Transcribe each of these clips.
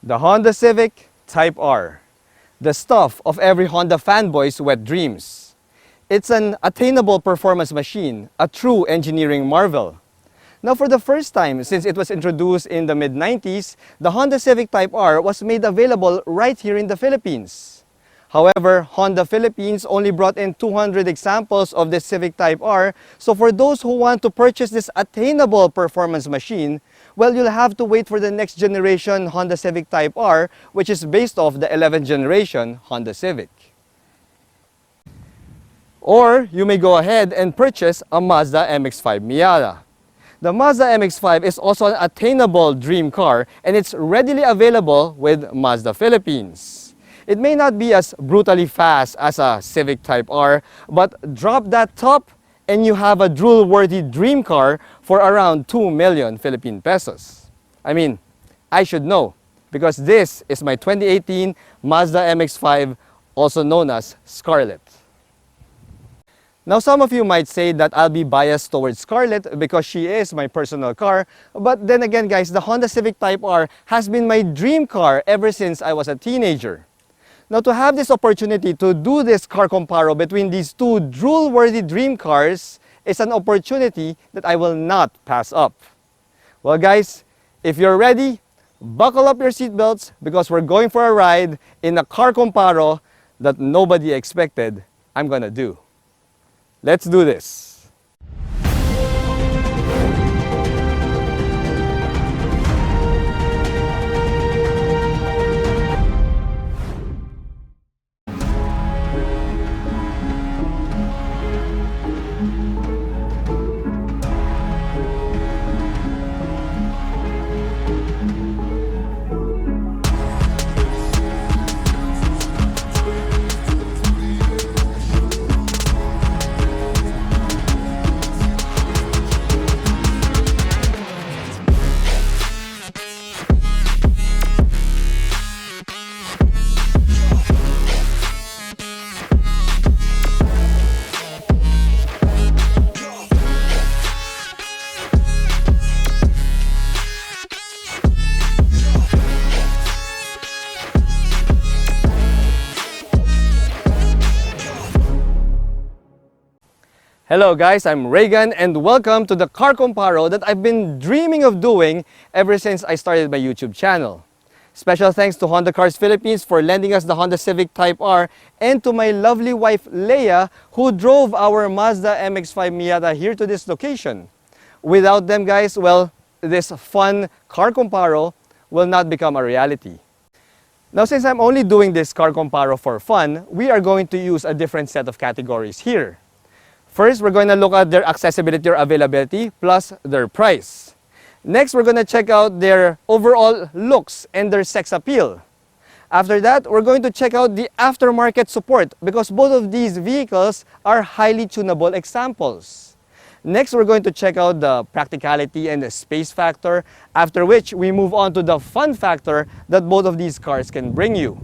The Honda Civic Type R, the stuff of every Honda fanboy's wet dreams. It's an attainable performance machine, a true engineering marvel. Now, for the first time since it was introduced in the mid-90s, the Honda Civic Type R was made available right here in the Philippines. However, Honda Philippines only brought in 200 examples of this Civic Type R, so for those who want to purchase this attainable performance machine, well, you'll have to wait for the next generation Honda Civic Type R, which is based off the 11th generation Honda Civic. Or you may go ahead and purchase a Mazda MX-5 Miata. The Mazda MX-5 is also an attainable dream car, and it's readily available with Mazda Philippines. It may not be as brutally fast as a Civic Type R, but drop that top and you have a drool-worthy dream car for around 2 million Philippine pesos. I mean, I should know, because this is my 2018 Mazda MX-5, also known as Scarlet. Now, some of you might say that I'll be biased towards Scarlet because she is my personal car, but then again guys, the Honda Civic Type R has been my dream car ever since I was a teenager. Now, to have this opportunity to do this car comparo between these two drool-worthy dream cars is an opportunity that I will not pass up. Well guys, if you're ready, buckle up your seatbelts because we're going for a ride in a car comparo that nobody expected I'm gonna do. Let's do this. Hello guys, I'm Reagan and welcome to the car comparo that I've been dreaming of doing ever since I started my YouTube channel. Special thanks to Honda Cars Philippines for lending us the Honda Civic Type R, and to my lovely wife Leia who drove our Mazda MX-5 Miata here to this location. Without them guys, well, this fun car comparo will not become a reality. Now, since I'm only doing this car comparo for fun, we are going to use a different set of categories here. First, we're going to look at their accessibility or availability plus their price. Next, we're going to check out their overall looks and their sex appeal. After that, we're going to check out the aftermarket support because both of these vehicles are highly tunable examples. Next, we're going to check out the practicality and the space factor, after which we move on to the fun factor that both of these cars can bring you.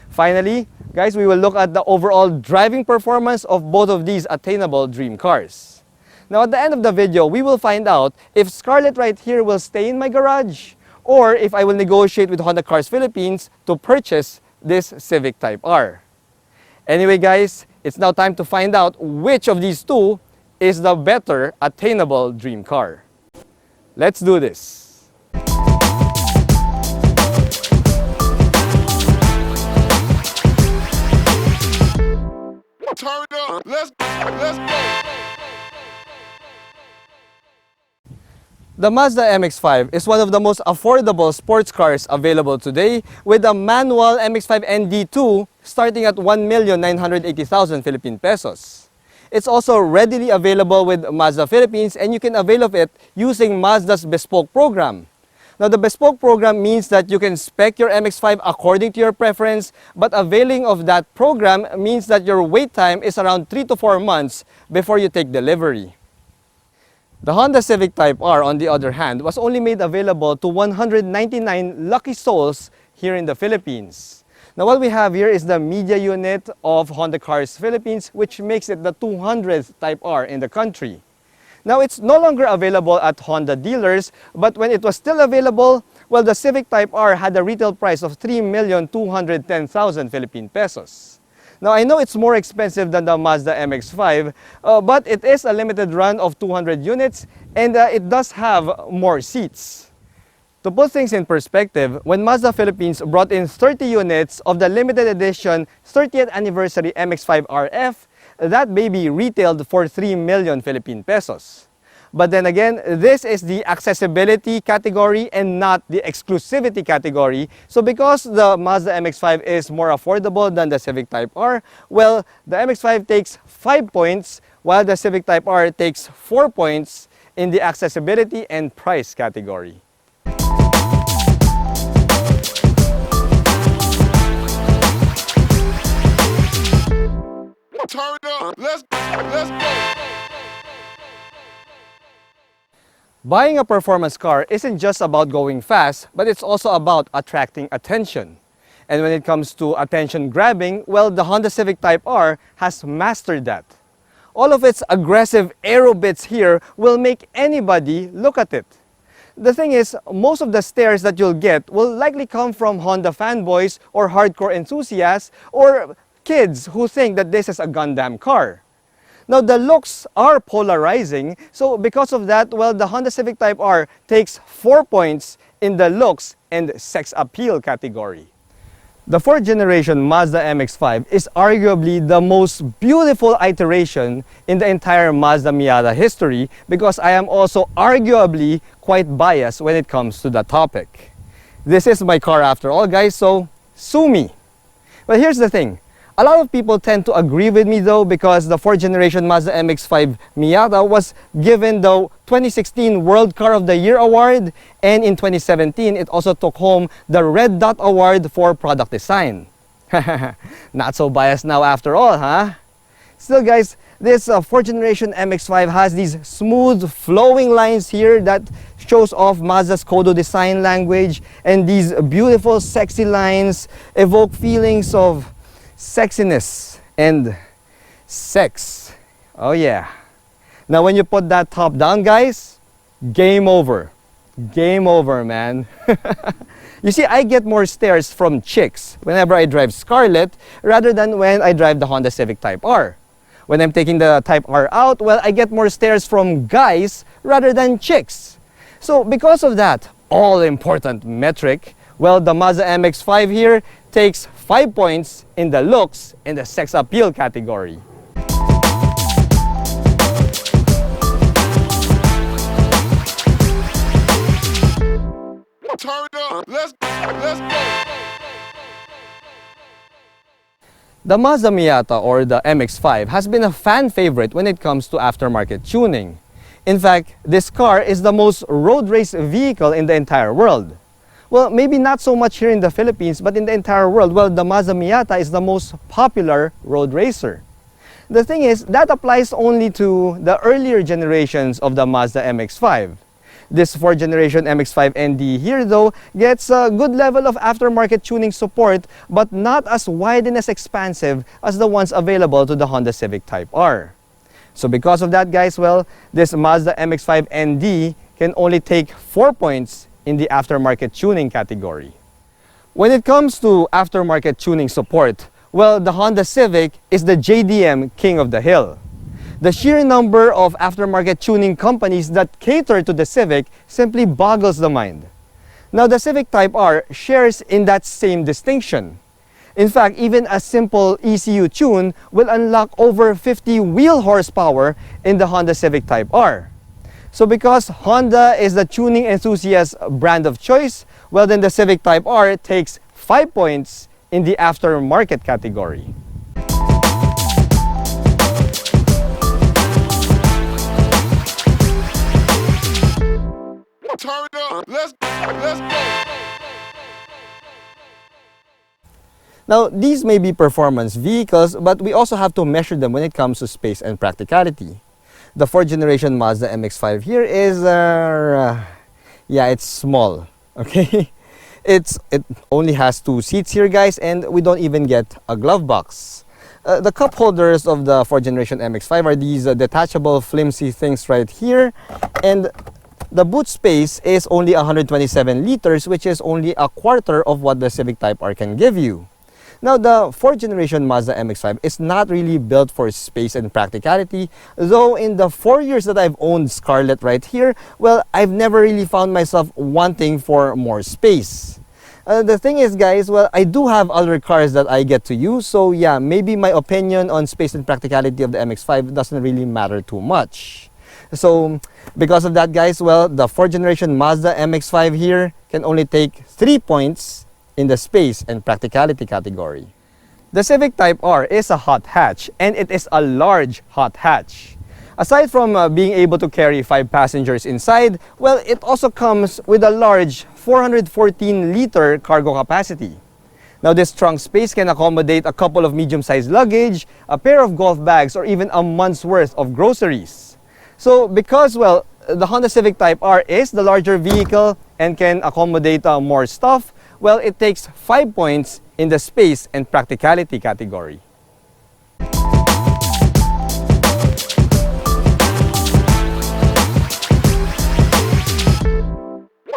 Finally, guys, we will look at the overall driving performance of both of these attainable dream cars. Now, at the end of the video, we will find out if Scarlet right here will stay in my garage or if I will negotiate with Honda Cars Philippines to purchase this Civic Type R. Anyway, guys, it's now time to find out which of these two is the better attainable dream car. Let's do this. Turn it up. Let's go. The Mazda MX-5 is one of the most affordable sports cars available today, with a manual MX-5 ND2 starting at 1,980,000 Philippine pesos. It's also readily available with Mazda Philippines, and you can avail of it using Mazda's bespoke program. Now, the bespoke program means that you can spec your MX-5 according to your preference, but availing of that program means that your wait time is around 3 to 4 months before you take delivery. The Honda Civic Type R, on the other hand, was only made available to 199 lucky souls here in the Philippines. Now, what we have here is the media unit of Honda Cars Philippines, which makes it the 200th Type R in the country. Now, it's no longer available at Honda dealers, but when it was still available, Well, the Civic Type R had a retail price of 3,210,000 Philippine pesos. Now, I know it's more expensive than the Mazda MX-5, but it is a limited run of 200 units and it does have more seats. To put things in perspective, when Mazda Philippines brought in 30 units of the limited edition 30th anniversary MX-5 RF, that baby retailed for 3 million Philippine pesos. But then again, this is the accessibility category and not the exclusivity category. So because the Mazda MX-5 is more affordable than the Civic Type R, well, the MX-5 takes 5 points while the Civic Type R takes 4 points in the accessibility and price category. Turn up. Let's go. Buying a performance car isn't just about going fast, but it's also about attracting attention. And when it comes to attention grabbing, well, the Honda Civic Type R has mastered that. All of its aggressive aero bits here will make anybody look at it. The thing is, most of the stares that you'll get will likely come from Honda fanboys or hardcore enthusiasts or kids who think that this is a Gundam car. Now, the looks are polarizing, so because of that, well, the Honda Civic Type R takes 4 points in the looks and sex appeal category. The 4th generation Mazda MX-5 is arguably the most beautiful iteration in the entire Mazda Miata history because I am also arguably quite biased when it comes to the topic. This is my car after all, guys, so sue me. But here's the thing. A lot of people tend to agree with me though because the 4th generation Mazda MX-5 Miata was given the 2016 World Car of the Year award, and in 2017 it also took home the Red Dot Award for product design. Not so biased now after all, huh? Still guys, this 4th generation MX-5 has these smooth flowing lines here that shows off Mazda's Kodo design language, and these beautiful sexy lines evoke feelings of sexiness and sex. Oh yeah. Now when you put that top down, guys, game over. Game over, man. You see, I get more stares from chicks whenever I drive Scarlet rather than when I drive the Honda Civic Type R. When I'm taking the Type R out, well, I get more stares from guys rather than chicks. So because of that all-important metric, well, the Mazda MX-5 here takes 5 points in the looks and the sex appeal category. Turn up. Let's go. The Mazda Miata or the MX-5 has been a fan favorite when it comes to aftermarket tuning. In fact, this car is the most road race vehicle in the entire world. Well, maybe not so much here in the Philippines, but in the entire world, well, the Mazda Miata is the most popular road racer. The thing is, that applies only to the earlier generations of the Mazda MX-5. This 4th generation MX-5 ND here, though, gets a good level of aftermarket tuning support, but not as wide and as expansive as the ones available to the Honda Civic Type R. So because of that, guys, well, this Mazda MX-5 ND can only take 4 points in the aftermarket tuning category. When it comes to aftermarket tuning support, well, the Honda Civic is the JDM king of the hill. The sheer number of aftermarket tuning companies that cater to the Civic simply boggles the mind. Now, the Civic Type R shares in that same distinction. In fact, even a simple ECU tune will unlock over 50 wheel horsepower in the Honda Civic Type R. So because Honda is the tuning enthusiast brand of choice, well then the Civic Type R takes 5 points in the aftermarket category. Turn up. Let's go. Now, these may be performance vehicles, but we also have to measure them when it comes to space and practicality. The 4th generation Mazda MX-5 here is, yeah, it's small, okay? It only has 2 seats here, guys, and we don't even get a glove box. The cup holders of the 4th generation MX-5 are these detachable flimsy things right here, and The boot space is only 127 liters, which is only a quarter of what the Civic Type R can give you. Now, the 4th generation Mazda MX-5 is not really built for space and practicality, though in the 4 years that I've owned Scarlet right here, well, I've never really found myself wanting for more space. The thing is, guys, well, I do have other cars that I get to use, so yeah, maybe my opinion on space and practicality of the MX-5 doesn't really matter too much. So, because of that, guys, well, the 4th generation Mazda MX-5 here can only take 3 points in the space and practicality category. The Civic Type R is a hot hatch, and it is a large hot hatch. Aside from being able to carry 5 passengers inside, well, it also comes with a large 414-liter cargo capacity. Now, this trunk space can accommodate a couple of medium-sized luggage, a pair of golf bags, or even a month's worth of groceries. So, because, well, the Honda Civic Type R is the larger vehicle and can accommodate more stuff, well, it takes 5 points in the space and practicality category.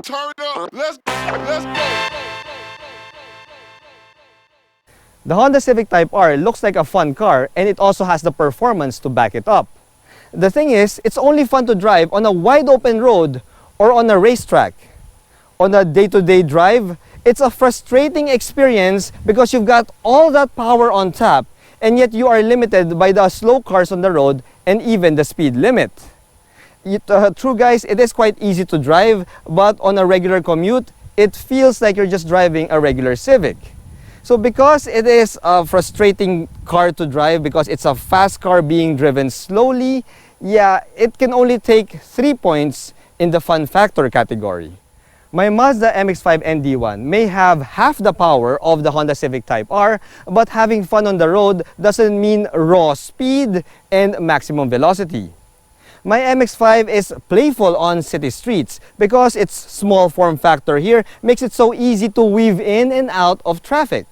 Turn up. Let's go. The Honda Civic Type R looks like a fun car, and it also has the performance to back it up. The thing is, it's only fun to drive on a wide open road or on a racetrack. On a day-to-day drive, it's a frustrating experience because you've got all that power on tap, and yet you are limited by the slow cars on the road and even the speed limit. True, guys, it is quite easy to drive, but on a regular commute, it feels like you're just driving a regular Civic. So because it is a frustrating car to drive, because it's a fast car being driven slowly, yeah, it can only take 3 points in the fun factor category. My Mazda MX-5 ND1 may have half the power of the Honda Civic Type R, but having fun on the road doesn't mean raw speed and maximum velocity. My MX-5 is playful on city streets because its small form factor here makes it so easy to weave in and out of traffic.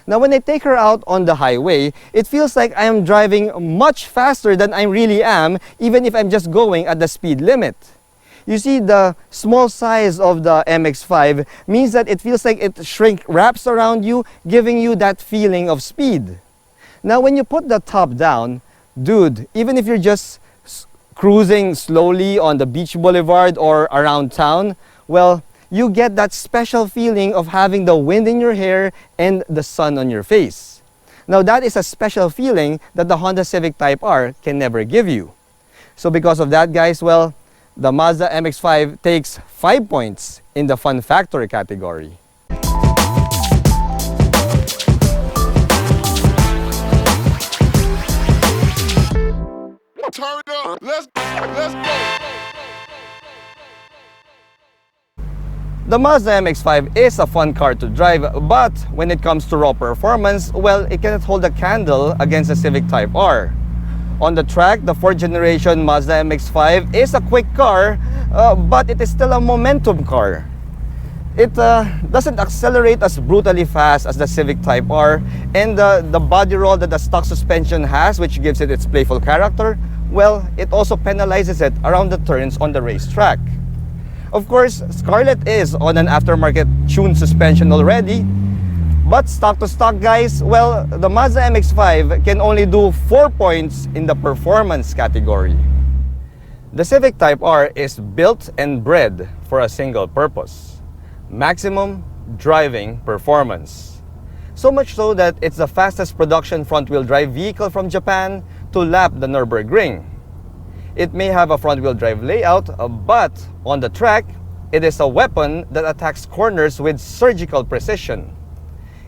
Now, when I take her out on the highway, it feels like I am driving much faster than I really am, even if I'm just going at the speed limit. You see, the small size of the MX-5 means that it feels like it wraps around you, giving you that feeling of speed. Now, when you put the top down, dude, even if you're just cruising slowly on the beach boulevard or around town, well, you get that special feeling of having the wind in your hair and the sun on your face. Now, that is a special feeling that the Honda Civic Type R can never give you. So because of that, guys, well, the Mazda MX-5 takes 5 points in the fun factor category. Turn up. Let's go. The Mazda MX-5 is a fun car to drive, but when it comes to raw performance, well, it cannot hold a candle against the Civic Type R. On the track, the 4th generation Mazda MX-5 is a quick car, but it is still a momentum car. It doesn't accelerate as brutally fast as the Civic Type R, and the body roll that the stock suspension has, which gives it its playful character, well, it also penalizes it around the turns on the racetrack. Of course, Scarlet is on an aftermarket tuned suspension already, but stock to stock, guys, well, the Mazda MX-5 can only do 4 points in the performance category. The Civic Type R is built and bred for a single purpose: maximum driving performance. So much so that it's the fastest production front-wheel drive vehicle from Japan to lap the Nürburgring. It may have a front-wheel drive layout, but on the track, it is a weapon that attacks corners with surgical precision.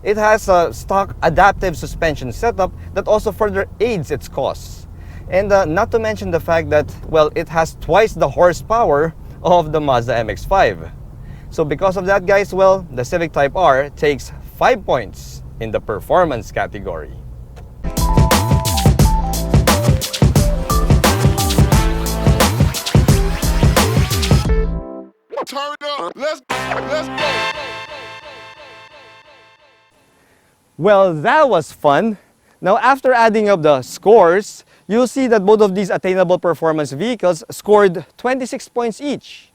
It has a stock adaptive suspension setup that also further aids its cause. And not to mention the fact that, well, it has twice the horsepower of the Mazda MX-5. So because of that, guys, well, the Civic Type R takes 5 points in the performance category. Turn up. Let's go. Well, that was fun. Now, after adding up the scores, you'll see that both of these attainable performance vehicles scored 26 points each.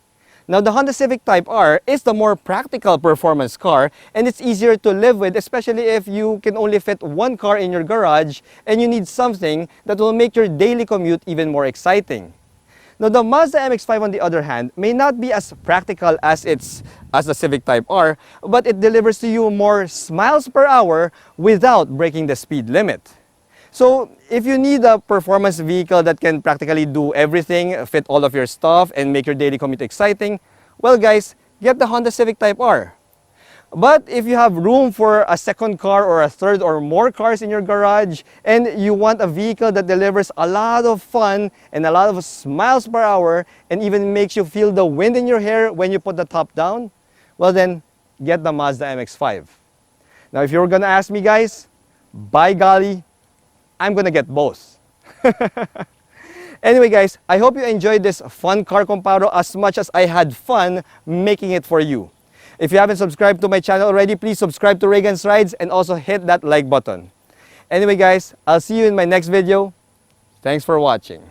Now, the Honda Civic Type R is the more practical performance car, and it's easier to live with, especially if you can only fit one car in your garage and you need something that will make your daily commute even more exciting. Now, the Mazda MX-5, on the other hand, may not be as practical as the Civic Type R, but it delivers to you more miles per hour without breaking the speed limit. So, if you need a performance vehicle that can practically do everything, fit all of your stuff, and make your daily commute exciting, well guys, get the Honda Civic Type R. But if you have room for a second car or a third or more cars in your garage, and you want a vehicle that delivers a lot of fun and a lot of miles per hour, and even makes you feel the wind in your hair when you put the top down, well then, get the Mazda MX-5. Now if you were gonna ask me guys, by golly, I'm gonna get both. Anyway guys, I hope you enjoyed this fun car comparo as much as I had fun making it for you. If you haven't subscribed to my channel already, please subscribe to Reagan's Rides and also hit that like button. Anyway guys, I'll see you in my next video. Thanks for watching.